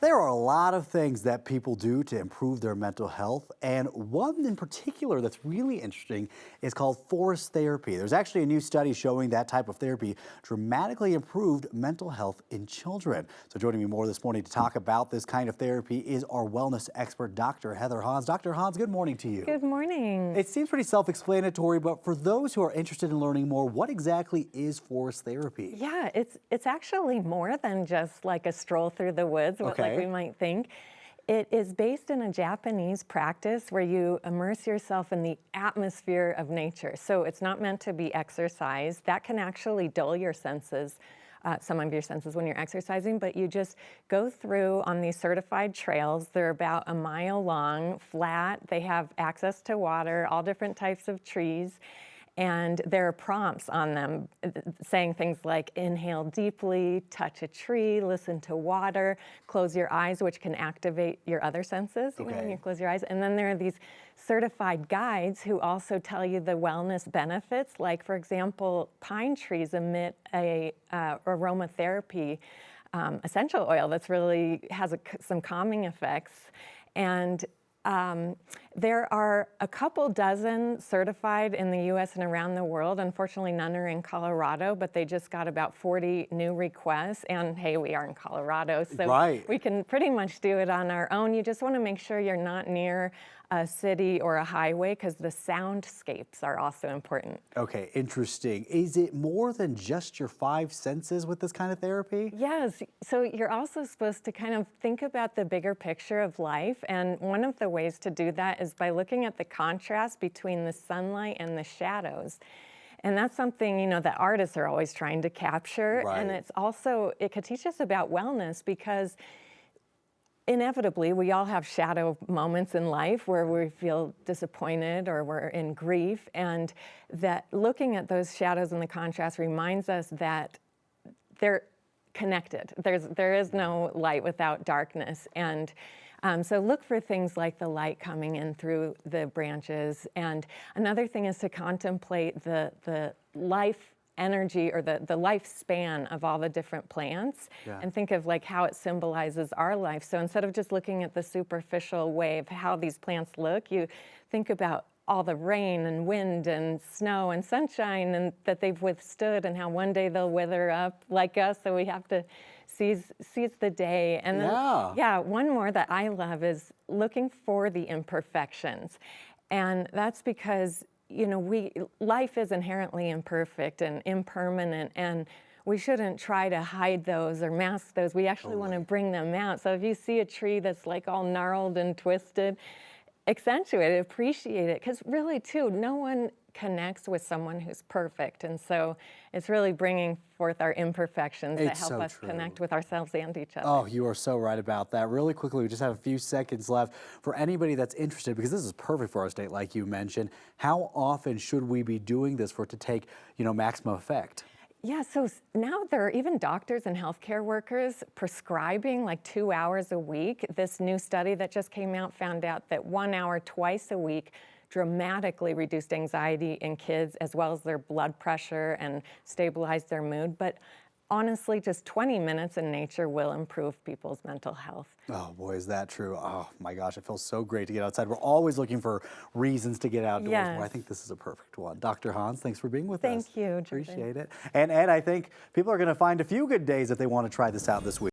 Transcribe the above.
There are a lot of things that people do to improve their mental health, and one in particular that's really interesting is called forest therapy. There's actually a new study showing that type of therapy dramatically improved mental health in children. So joining me more this morning to talk about this kind of therapy is our wellness expert, Dr. Heather Hans. Dr. Hans, good morning to you. Good morning. It seems pretty self-explanatory, but for those who are interested in learning more, what exactly is forest therapy? Yeah, it's actually more than just like a stroll through the woods, like we might think. It is based in a Japanese practice where you immerse yourself in the atmosphere of nature. So it's not meant to be exercise. That can actually dull your senses, some of your senses when you're exercising, but you just go through on these certified trails. They're about a mile long, flat. They have access to water, all different types of trees. And there are prompts on them saying things like inhale deeply, touch a tree, listen to water, close your eyes, which can activate your other senses, you know, when you close your eyes. And then there are these certified guides who also tell you the wellness benefits. Like, for example, pine trees emit a aromatherapy essential oil that's really has some calming effects. And there are a couple dozen certified in the U.S. and around the world. Unfortunately, none are in Colorado, but they just got about 40 new requests. And hey, we are in Colorado, so we can pretty much do it on our own. You just want to make sure you're not near a city or a highway because the soundscapes are also important. Okay, interesting. Is it more than just your five senses with this kind of therapy? Yes, so you're also supposed to kind of think about the bigger picture of life, and one of the ways to do that is by looking at the contrast between the sunlight and the shadows. And that's something, you know, that artists are always trying to capture. And it's also, it could teach us about wellness because inevitably, we all have shadow moments in life where we feel disappointed or we're in grief, and that looking at those shadows and the contrast reminds us that they're connected. There is no light without darkness, and so look for things like the light coming in through the branches. And another thing is to contemplate the life energy or the lifespan of all the different plants and think of like how it symbolizes our life. So instead of just looking at the superficial way of how these plants look, you think about all the rain and wind and snow and sunshine and that they've withstood and how one day they'll wither up like us. So we have to seize the day. And then, one more that I love is looking for the imperfections. And that's because you know, life is inherently imperfect and impermanent, and we shouldn't try to hide those or mask those. We actually want to bring them out. So if you see a tree that's like all gnarled and twisted, accentuate it, appreciate it, because really, too, no one connects with someone who's perfect. And so it's really bringing forth our imperfections that help us connect with ourselves and each other. Oh, you are so right about that. Really quickly, we just have a few seconds left. For anybody that's interested, because this is perfect for our state, like you mentioned, how often should we be doing this for it to take, you know, maximum effect? Yeah, so now there are even doctors and healthcare workers prescribing like 2 hours a week. This new study that just came out found out that 1 hour twice a week dramatically reduced anxiety in kids as well as their blood pressure and stabilized their mood. But honestly, just 20 minutes in nature will improve people's mental health. Oh boy, is that true. Oh my gosh, it feels so great to get outside. We're always looking for reasons to get outdoors. Well, I think this is a perfect one. Dr. Hans, thanks for being with us. Thank you, Appreciate it. And Ed, I think people are going to find a few good days if they want to try this out this week.